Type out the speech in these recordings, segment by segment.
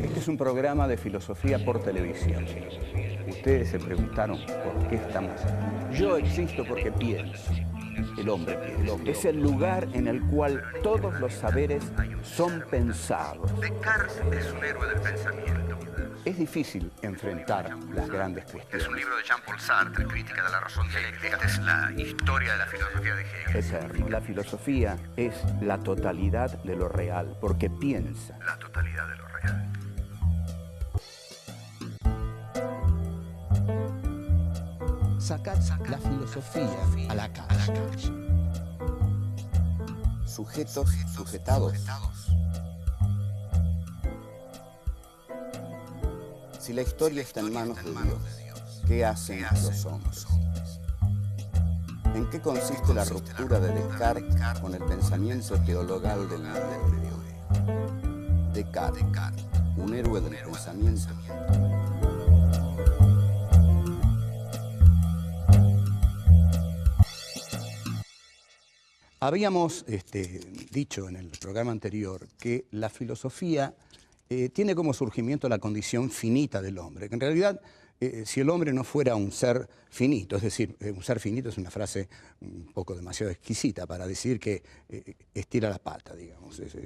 Este es un programa de filosofía por televisión. Ustedes se preguntaron por qué estamos aquí. Yo existo porque pienso. El hombre piensa. Es el lugar en el cual todos los saberes son pensados. Descartes es un héroe del pensamiento. Es difícil enfrentar las grandes cuestiones. Es un libro de Jean-Paul Sartre, Crítica de la razón dialéctica. Esta es la historia de la filosofía de Hegel. Eterno. La filosofía es la totalidad de lo real, porque piensa. La totalidad de lo real. Sacad la filosofía a la calle. Sujetos, sujetados. Si la historia está en manos de Dios, ¿qué hacen los hombres? ¿En qué consiste la ruptura de Descartes con el pensamiento teologal del mundo de hoy? Descartes, un héroe del pensamiento. Habíamos dicho en el programa anterior que la filosofía tiene como surgimiento la condición finita del hombre, que en realidad si el hombre no fuera un ser finito, es decir, un ser finito es una frase un poco demasiado exquisita para decir que estira la pata, digamos, es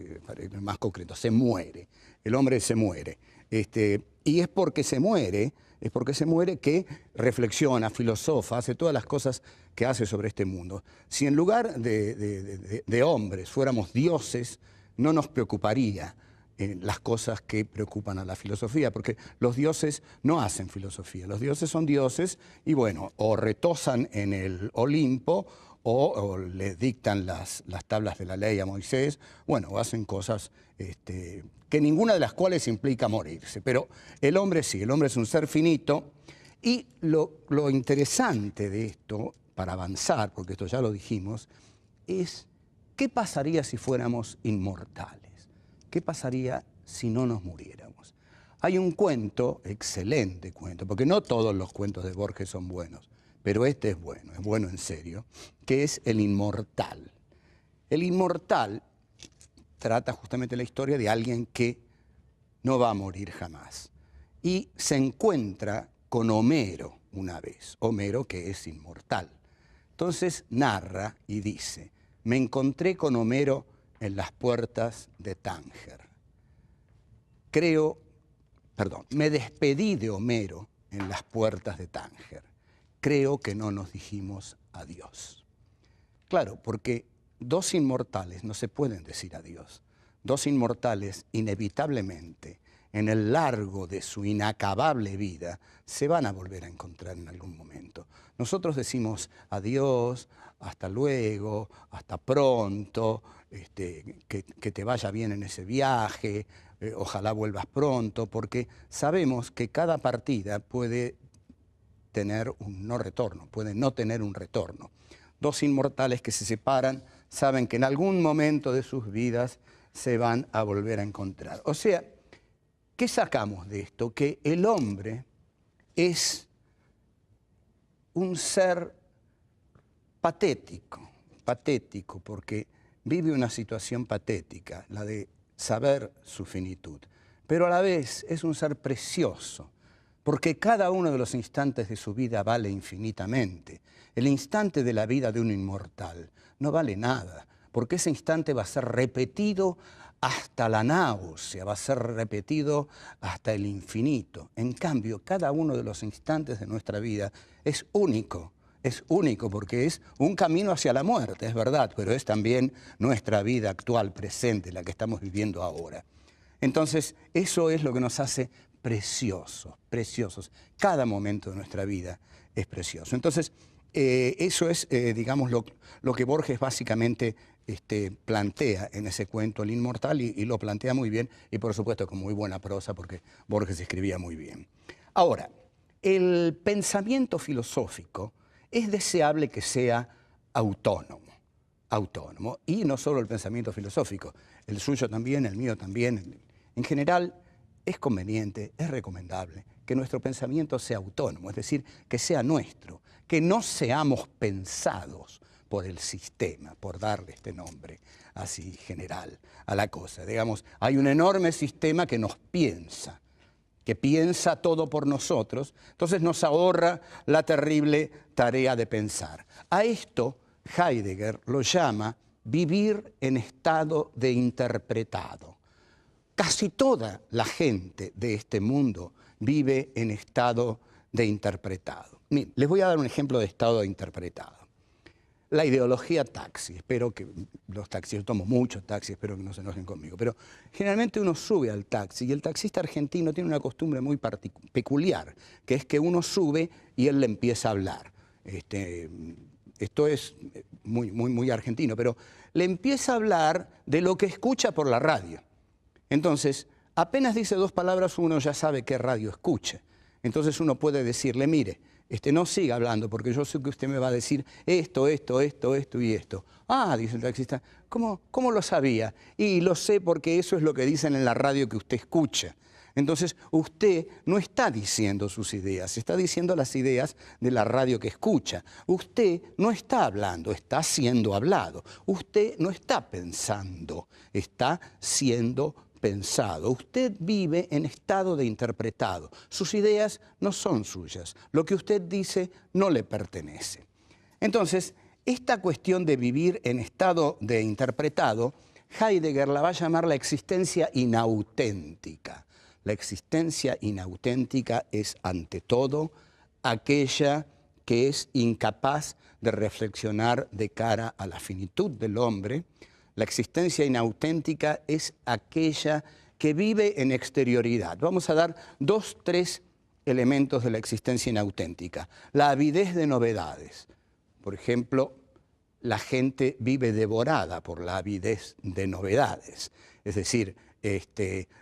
más concreto, se muere, el hombre se muere, y es porque se muere que reflexiona, filosofa, hace todas las cosas que hace sobre este mundo. Si en lugar de hombres fuéramos dioses, no nos preocuparía las cosas que preocupan a la filosofía, porque los dioses no hacen filosofía, los dioses son dioses y bueno, o retosan en el Olimpo o le dictan las tablas de la ley a Moisés, bueno, o hacen cosas que ninguna de las cuales implica morirse, pero el hombre sí, el hombre es un ser finito y lo interesante de esto, para avanzar, porque esto ya lo dijimos, es ¿qué pasaría si fuéramos inmortales? ¿Qué pasaría si no nos muriéramos? Hay un cuento, excelente cuento, porque no todos los cuentos de Borges son buenos, pero este es bueno en serio, que es El Inmortal. El Inmortal trata justamente la historia de alguien que no va a morir jamás. Y se encuentra con Homero una vez, Homero que es inmortal. Entonces narra y dice, me encontré con Homero en las puertas de Tánger. Me despedí de Homero en las puertas de Tánger. Creo que no nos dijimos adiós. Claro, porque dos inmortales no se pueden decir adiós. Dos inmortales, inevitablemente, en el largo de su inacabable vida, se van a volver a encontrar en algún momento. Nosotros decimos adiós, hasta luego, hasta pronto, que te vaya bien en ese viaje, ojalá vuelvas pronto, porque sabemos que cada partida puede tener un no retorno, puede no tener un retorno. Dos inmortales que se separan saben que en algún momento de sus vidas se van a volver a encontrar. O sea, ¿qué sacamos de esto? Que el hombre es un ser patético porque vive una situación patética, la de saber su finitud, pero a la vez es un ser precioso, porque cada uno de los instantes de su vida vale infinitamente. El instante de la vida de un inmortal no vale nada, porque ese instante va a ser repetido hasta la náusea, va a ser repetido hasta el infinito. En cambio, cada uno de los instantes de nuestra vida es único porque es un camino hacia la muerte, es verdad, pero es también nuestra vida actual, presente, la que estamos viviendo ahora. Entonces, eso es lo que nos hace preciosos. Cada momento de nuestra vida es precioso. Entonces, eso es, digamos, lo que Borges básicamente plantea en ese cuento, El Inmortal, y lo plantea muy bien, y por supuesto con muy buena prosa, porque Borges escribía muy bien. Ahora, el pensamiento filosófico es deseable que sea autónomo, y no solo el pensamiento filosófico, el suyo también, el mío también. En general, es conveniente, es recomendable que nuestro pensamiento sea autónomo, es decir, que sea nuestro, que no seamos pensados por el sistema, por darle este nombre así general a la cosa. Digamos, hay un enorme sistema que nos piensa, que piensa todo por nosotros, entonces nos ahorra la terrible tarea de pensar. A esto Heidegger lo llama vivir en estado de interpretado. Casi toda la gente de este mundo vive en estado de interpretado. Miren, les voy a dar un ejemplo de estado de interpretado. La ideología taxi, espero que los taxis, yo tomo muchos taxis, espero que no se enojen conmigo, pero generalmente uno sube al taxi y el taxista argentino tiene una costumbre muy peculiar, que es que uno sube y él le empieza a hablar. Esto es muy argentino, pero le empieza a hablar de lo que escucha por la radio. Entonces, apenas dice dos palabras, uno ya sabe qué radio escucha. Entonces uno puede decirle, mire, no siga hablando porque yo sé que usted me va a decir esto y esto. Ah, dice el taxista, ¿cómo lo sabía? Y lo sé porque eso es lo que dicen en la radio que usted escucha. Entonces, usted no está diciendo sus ideas, está diciendo las ideas de la radio que escucha. Usted no está hablando, está siendo hablado. Usted no está pensando, está siendo pensado. Usted vive en estado de interpretado. Sus ideas no son suyas. Lo que usted dice no le pertenece. Entonces, esta cuestión de vivir en estado de interpretado, Heidegger la va a llamar la existencia inauténtica. La existencia inauténtica es, ante todo, aquella que es incapaz de reflexionar de cara a la finitud del hombre. La existencia inauténtica es aquella que vive en exterioridad. Vamos a dar 2, 3 elementos de la existencia inauténtica. La avidez de novedades. Por ejemplo, la gente vive devorada por la avidez de novedades. Es decir,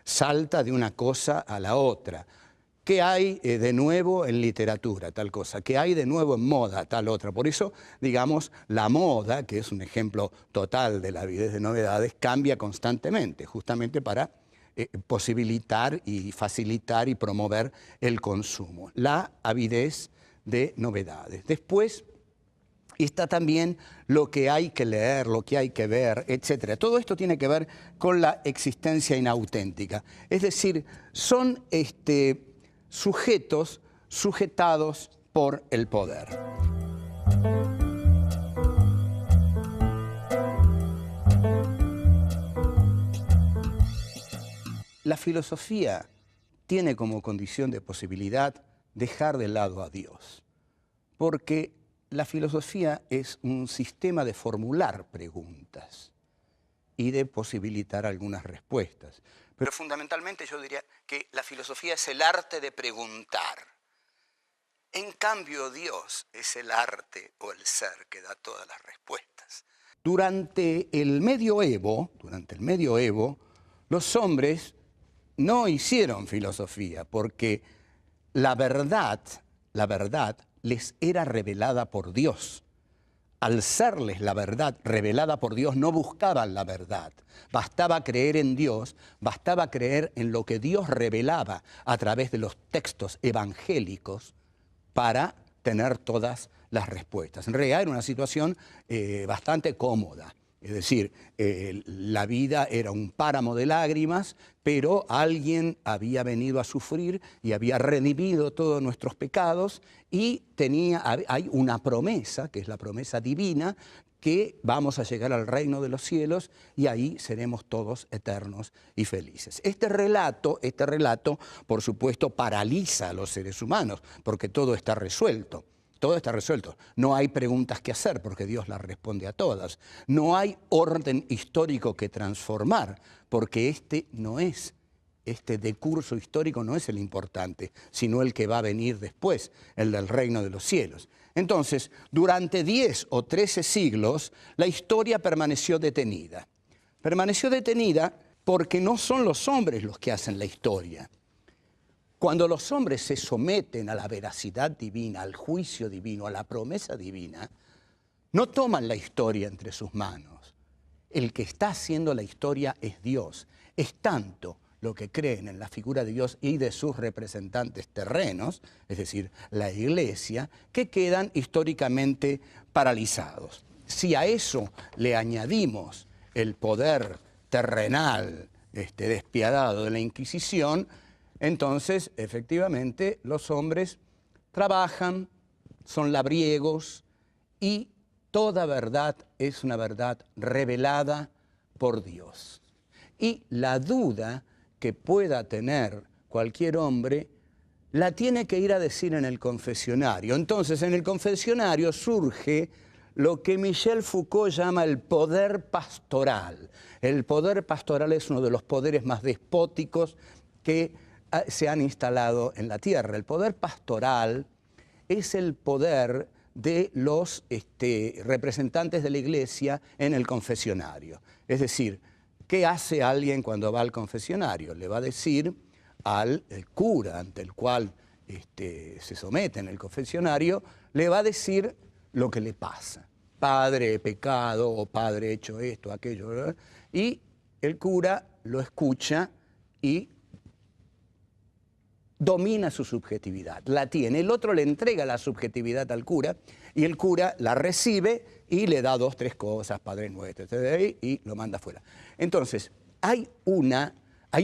salta de una cosa a la otra. ¿Qué hay de nuevo en literatura? Tal cosa. ¿Qué hay de nuevo en moda? Tal otra. Por eso, digamos, la moda, que es un ejemplo total de la avidez de novedades, cambia constantemente, justamente para posibilitar y facilitar y promover el consumo. La avidez de novedades. Después está también lo que hay que leer, lo que hay que ver, etc. Todo esto tiene que ver con la existencia inauténtica. Es decir, son sujetos sujetados por el poder. La filosofía tiene como condición de posibilidad dejar de lado a Dios, porque la filosofía es un sistema de formular preguntas y de posibilitar algunas respuestas. Pero fundamentalmente yo diría que la filosofía es el arte de preguntar. En cambio, Dios es el arte o el ser que da todas las respuestas. Durante el medioevo, los hombres no hicieron filosofía porque la verdad les era revelada por Dios. Al serles la verdad revelada por Dios, no buscaban la verdad. Bastaba creer en Dios, bastaba creer en lo que Dios revelaba a través de los textos evangélicos para tener todas las respuestas. En realidad era una situación bastante cómoda. Es decir, la vida era un páramo de lágrimas, pero alguien había venido a sufrir y había redimido todos nuestros pecados y hay una promesa, que es la promesa divina, que vamos a llegar al reino de los cielos y ahí seremos todos eternos y felices. Este relato, por supuesto, paraliza a los seres humanos, porque todo está resuelto. Todo está resuelto. No hay preguntas que hacer porque Dios las responde a todas. No hay orden histórico que transformar porque este decurso histórico no es el importante, sino el que va a venir después, el del reino de los cielos. Entonces, durante 10 o 13 siglos, la historia permaneció detenida. Permaneció detenida porque no son los hombres los que hacen la historia. Cuando los hombres se someten a la veracidad divina, al juicio divino, a la promesa divina, no toman la historia entre sus manos. El que está haciendo la historia es Dios. Es tanto lo que creen en la figura de Dios y de sus representantes terrenos, es decir, la Iglesia, que quedan históricamente paralizados. si a eso le añadimos el poder terrenal, despiadado de la Inquisición, entonces, efectivamente, los hombres trabajan, son labriegos y toda verdad es una verdad revelada por Dios. Y la duda que pueda tener cualquier hombre la tiene que ir a decir en el confesionario. Entonces, en el confesionario surge lo que Michel Foucault llama el poder pastoral. El poder pastoral es uno de los poderes más despóticos que se han instalado en la tierra. El poder pastoral es el poder de los representantes de la Iglesia en el confesionario. Es decir, ¿qué hace alguien cuando va al confesionario? Le va a decir al cura ante el cual se somete en el confesionario, le va a decir lo que le pasa. Padre, he pecado, o padre, he hecho esto, aquello, ¿verdad? Y el cura lo escucha y domina su subjetividad, la tiene. El otro le entrega la subjetividad al cura y el cura la recibe y le da 2, 3 cosas, Padre Nuestro, y lo manda fuera. Entonces, hay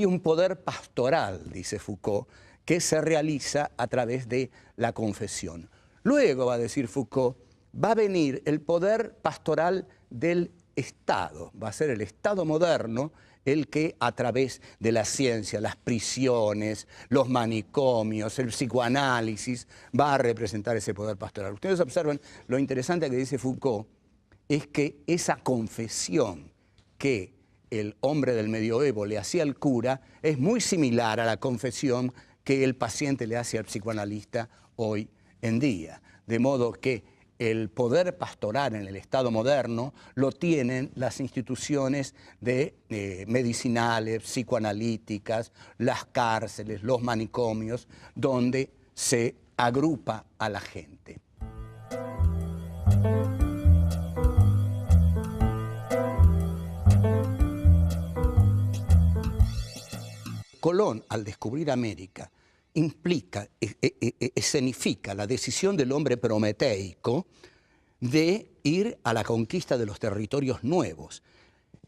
un poder pastoral, dice Foucault, que se realiza a través de la confesión. Luego, va a decir Foucault, va a venir el poder pastoral del Estado, va a ser el Estado moderno el que a través de la ciencia, las prisiones, los manicomios, el psicoanálisis, va a representar ese poder pastoral. Ustedes observan, lo interesante que dice Foucault es que esa confesión que el hombre del medioevo le hacía al cura es muy similar a la confesión que el paciente le hace al psicoanalista hoy en día. De modo que el poder pastoral en el Estado moderno lo tienen las instituciones medicinales, psicoanalíticas, las cárceles, los manicomios, donde se agrupa a la gente. Colón, al descubrir América, escenifica la decisión del hombre prometeico de ir a la conquista de los territorios nuevos.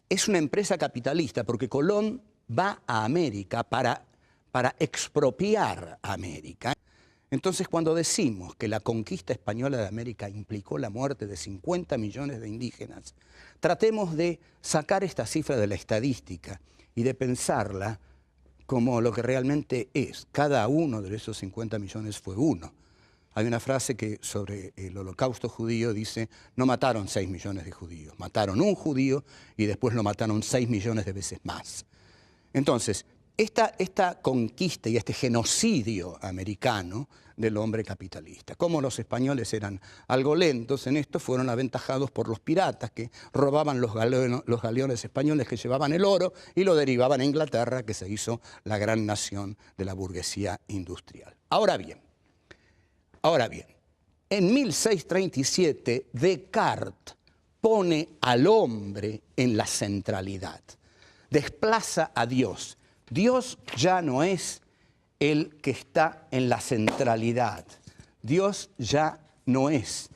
Es una empresa capitalista porque Colón va a América para expropiar América. Entonces, cuando decimos que la conquista española de América implicó la muerte de 50 millones de indígenas, tratemos de sacar esta cifra de la estadística y de pensarla como lo que realmente es. Cada uno de esos 50 millones fue uno. Hay una frase que sobre el holocausto judío dice, no mataron 6 millones de judíos, mataron un judío y después lo mataron 6 millones de veces más. Entonces, esta conquista y este genocidio americano del hombre capitalista. Como los españoles eran algo lentos en esto, fueron aventajados por los piratas que robaban los galeones españoles que llevaban el oro y lo derivaban a Inglaterra, que se hizo la gran nación de la burguesía industrial. Ahora bien, en 1637 Descartes pone al hombre en la centralidad, desplaza a Dios. Dios ya no es el que está en la centralidad. Dios ya no es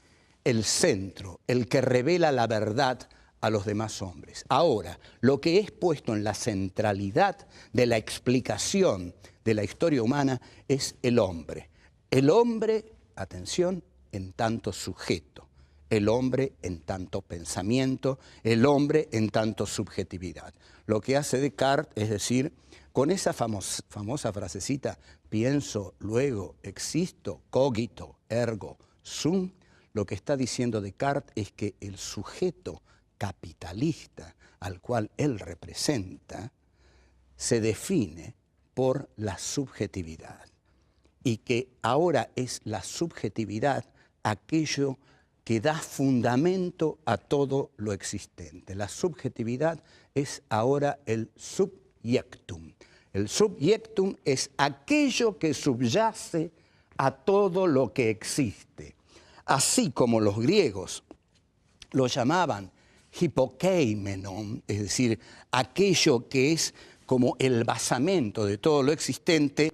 el centro, el que revela la verdad a los demás hombres. Ahora, lo que es puesto en la centralidad de la explicación de la historia humana es el hombre. El hombre, atención, en tanto sujeto. El hombre en tanto pensamiento, el hombre en tanto subjetividad. Lo que hace Descartes es decir, con esa famosa frasecita, pienso, luego existo, cogito, ergo, sum, lo que está diciendo Descartes es que el sujeto capitalista al cual él representa se define por la subjetividad y que ahora es la subjetividad aquello que da fundamento a todo lo existente. La subjetividad es ahora el subjectum. El subjectum es aquello que subyace a todo lo que existe. Así como los griegos lo llamaban hipokeimenon, es decir, aquello que es como el basamento de todo lo existente,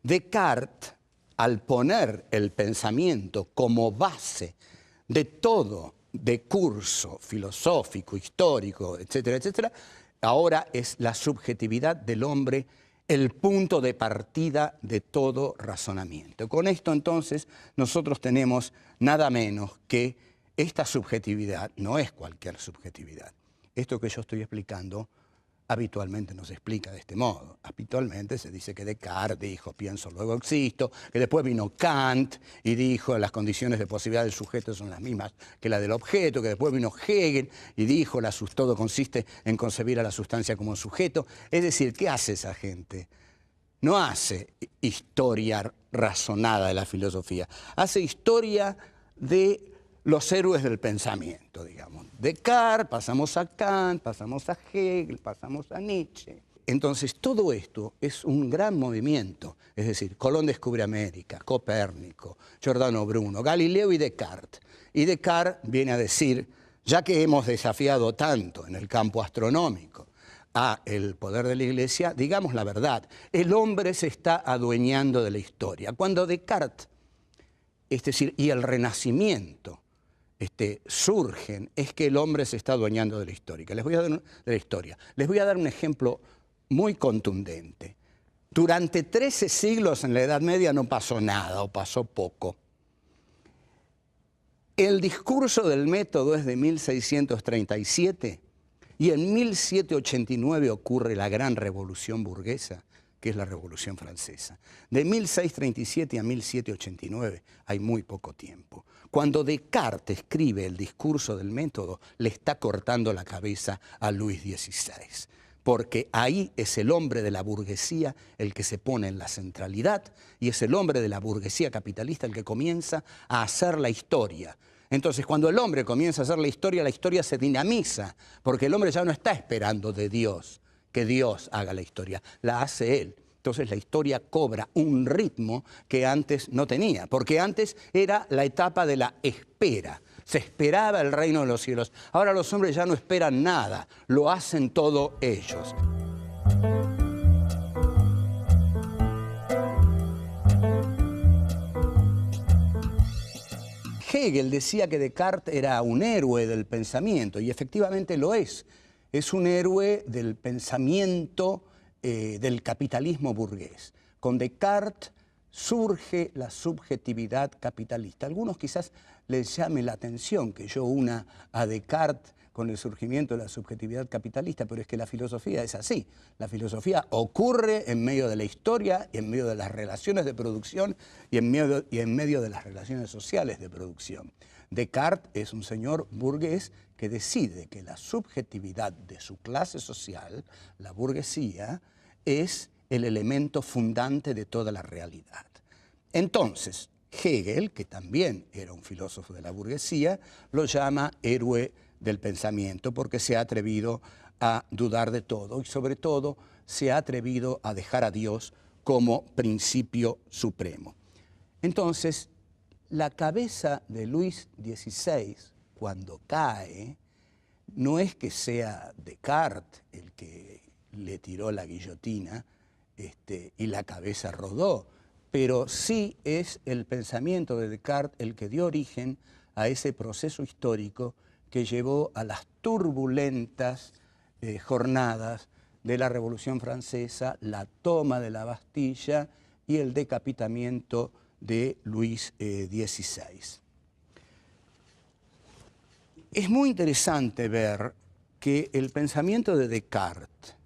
Descartes, al poner el pensamiento como base de todo de curso filosófico, histórico, etcétera, etcétera, ahora es la subjetividad del hombre el punto de partida de todo razonamiento. Con esto entonces nosotros tenemos nada menos que esta subjetividad, no es cualquier subjetividad. Esto que yo estoy explicando habitualmente no se explica de este modo. Habitualmente se dice que Descartes dijo, pienso, luego existo, que después vino Kant y dijo, las condiciones de posibilidad del sujeto son las mismas que la del objeto, que después vino Hegel y dijo, todo consiste en concebir a la sustancia como un sujeto. Es decir, ¿qué hace esa gente? No hace historia razonada de la filosofía, hace historia de los héroes del pensamiento, digamos. Descartes, pasamos a Kant, pasamos a Hegel, pasamos a Nietzsche. Entonces, todo esto es un gran movimiento. Es decir, Colón descubre América, Copérnico, Giordano Bruno, Galileo y Descartes. Y Descartes viene a decir, ya que hemos desafiado tanto en el campo astronómico a el poder de la Iglesia, digamos la verdad, el hombre se está adueñando de la historia. Cuando Descartes, es decir, y el Renacimiento, surgen, es que el hombre se está adueñando de la historia. Les voy a dar un ejemplo muy contundente. Durante 13 siglos en la Edad Media no pasó nada o pasó poco. El discurso del método es de 1637 y en 1789 ocurre la gran revolución burguesa, que es la Revolución Francesa. De 1637 a 1789 hay muy poco tiempo. Cuando Descartes escribe el discurso del método, le está cortando la cabeza a Luis XVI, porque ahí es el hombre de la burguesía el que se pone en la centralidad y es el hombre de la burguesía capitalista el que comienza a hacer la historia. Entonces, cuando el hombre comienza a hacer la historia se dinamiza, porque el hombre ya no está esperando de Dios que Dios haga la historia, la hace él. Entonces la historia cobra un ritmo que antes no tenía, porque antes era la etapa de la espera. Se esperaba el reino de los cielos. Ahora los hombres ya no esperan nada, lo hacen todo ellos. Hegel decía que Descartes era un héroe del pensamiento, y efectivamente lo es. Es un héroe del pensamiento del capitalismo burgués. Con Descartes surge la subjetividad capitalista. A algunos quizás les llame la atención que yo una a Descartes con el surgimiento de la subjetividad capitalista, pero es que la filosofía es así. La filosofía ocurre en medio de la historia, en medio de las relaciones de producción y en medio de las relaciones sociales de producción. Descartes es un señor burgués que decide que la subjetividad de su clase social, la burguesía, es el elemento fundante de toda la realidad. Entonces, Hegel, que también era un filósofo de la burguesía, lo llama héroe del pensamiento porque se ha atrevido a dudar de todo y sobre todo se ha atrevido a dejar a Dios como principio supremo. Entonces, la cabeza de Luis XVI, cuando cae, no es que sea Descartes el que le tiró la guillotina y la cabeza rodó, pero sí es el pensamiento de Descartes el que dio origen a ese proceso histórico que llevó a las turbulentas jornadas de la Revolución Francesa, la toma de la Bastilla y el decapitamiento de Luis XVI. Es muy interesante ver que el pensamiento de Descartes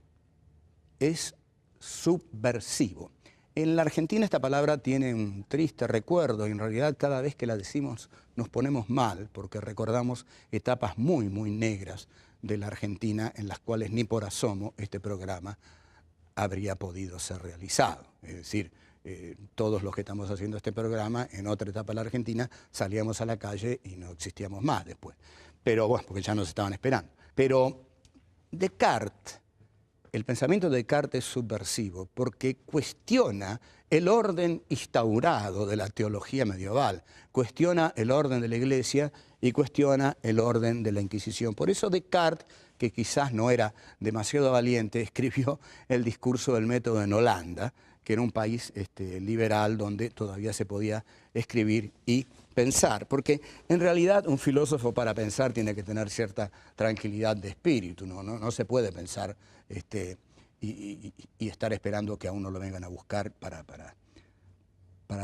es subversivo. En la Argentina esta palabra tiene un triste recuerdo y en realidad cada vez que la decimos nos ponemos mal porque recordamos etapas muy, muy negras de la Argentina en las cuales ni por asomo este programa habría podido ser realizado. Es decir, todos los que estamos haciendo este programa, en otra etapa de la Argentina, salíamos a la calle y no existíamos más después. Pero bueno, porque ya nos estaban esperando. Pero Descartes, el pensamiento de Descartes es subversivo porque cuestiona el orden instaurado de la teología medieval, cuestiona el orden de la Iglesia y cuestiona el orden de la Inquisición. Por eso Descartes, que quizás no era demasiado valiente, escribió el discurso del método en Holanda, que era un país liberal donde todavía se podía escribir y pensar, porque en realidad un filósofo para pensar tiene que tener cierta tranquilidad de espíritu, no se puede pensar y estar esperando que a uno lo vengan a buscar para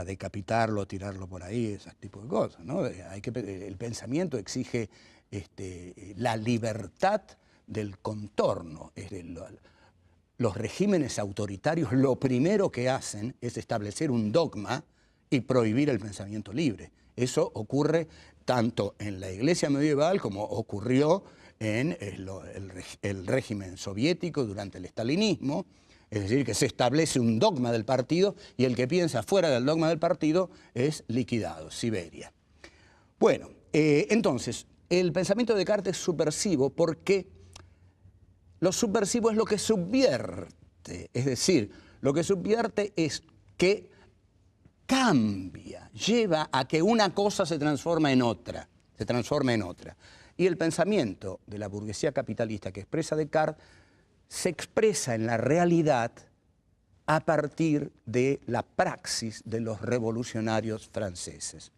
decapitarlo, tirarlo por ahí, ese tipo de cosas, ¿no? El pensamiento exige la libertad del contorno. Los regímenes autoritarios lo primero que hacen es establecer un dogma y prohibir el pensamiento libre. Eso ocurre tanto en la Iglesia medieval como ocurrió en el régimen soviético durante el estalinismo. Es decir, que se establece un dogma del partido y el que piensa fuera del dogma del partido es liquidado, Siberia. Bueno, entonces, el pensamiento de Descartes es subversivo porque lo subversivo es lo que subvierte, es decir, lo que subvierte es que cambia, lleva a que una cosa se transforma en otra, Y el pensamiento de la burguesía capitalista que expresa Descartes se expresa en la realidad a partir de la praxis de los revolucionarios franceses.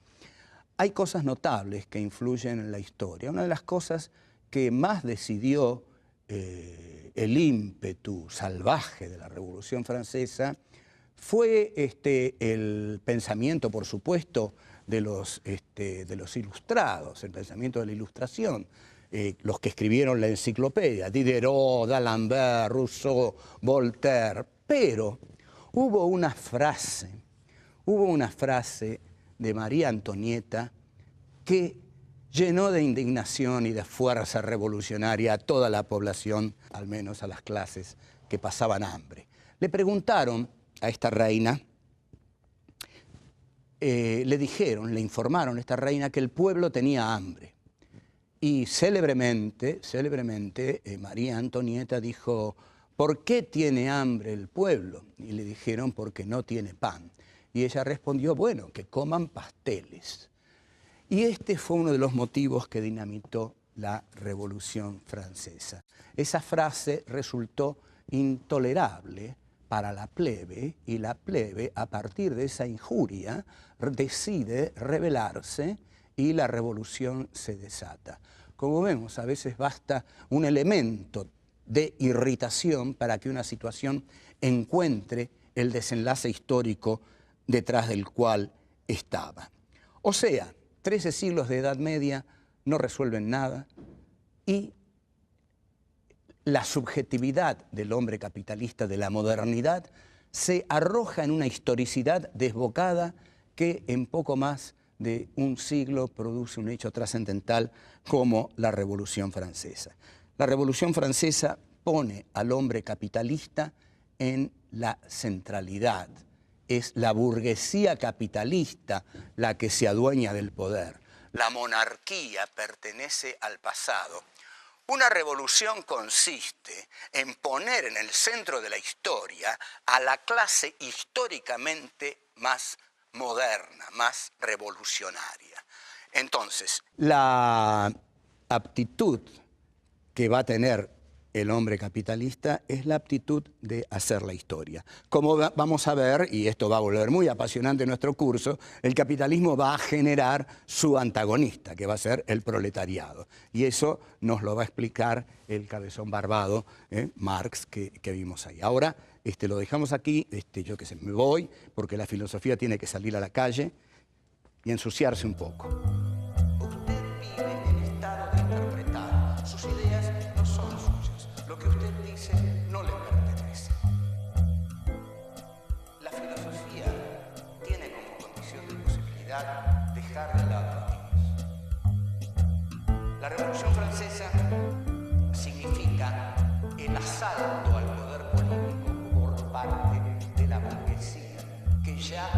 Hay cosas notables que influyen en la historia. Una de las cosas que más decidió el ímpetu salvaje de la Revolución Francesa fue el pensamiento, por supuesto, de los ilustrados, el pensamiento de la Ilustración, los que escribieron la enciclopedia, Diderot, d'Alembert, Rousseau, Voltaire, pero hubo una frase de María Antonieta que llenó de indignación y de fuerza revolucionaria a toda la población, al menos a las clases que pasaban hambre. Le preguntaron a esta reina, le informaron a esta reina que el pueblo tenía hambre. Y célebremente, María Antonieta dijo, ¿por qué tiene hambre el pueblo? Y le dijeron, porque no tiene pan. Y ella respondió, bueno, que coman pasteles. Y este fue uno de los motivos que dinamitó la Revolución Francesa. Esa frase resultó intolerable para la plebe, y la plebe, a partir de esa injuria, decide rebelarse y la revolución se desata. Como vemos, a veces basta un elemento de irritación para que una situación encuentre el desenlace histórico detrás del cual estaba. O sea, 13 siglos de Edad Media no resuelven nada y la subjetividad del hombre capitalista de la modernidad se arroja en una historicidad desbocada que en poco más de un siglo produce un hecho trascendental como la Revolución Francesa. La Revolución Francesa pone al hombre capitalista en la centralidad. Es la burguesía capitalista la que se adueña del poder. La monarquía pertenece al pasado. Una revolución consiste en poner en el centro de la historia a la clase históricamente más moderna, más revolucionaria. Entonces, la aptitud que va a tener el hombre capitalista es la aptitud de hacer la historia. Como vamos a ver, y esto va a volver muy apasionante en nuestro curso, el capitalismo va a generar su antagonista, que va a ser el proletariado. Y eso nos lo va a explicar el cabezón barbado, Marx, que vimos ahí. Ahora lo dejamos aquí, yo qué sé, me voy, porque la filosofía tiene que salir a la calle y ensuciarse un poco. Usted vive en estado de interpretar. Sus ideas no son suyas. Lo que usted dice no le pertenece. La filosofía tiene como condición de posibilidad dejar de lado a Dios. La Revolución Francesa significa el asalto al poder político por parte de la burguesía, que ya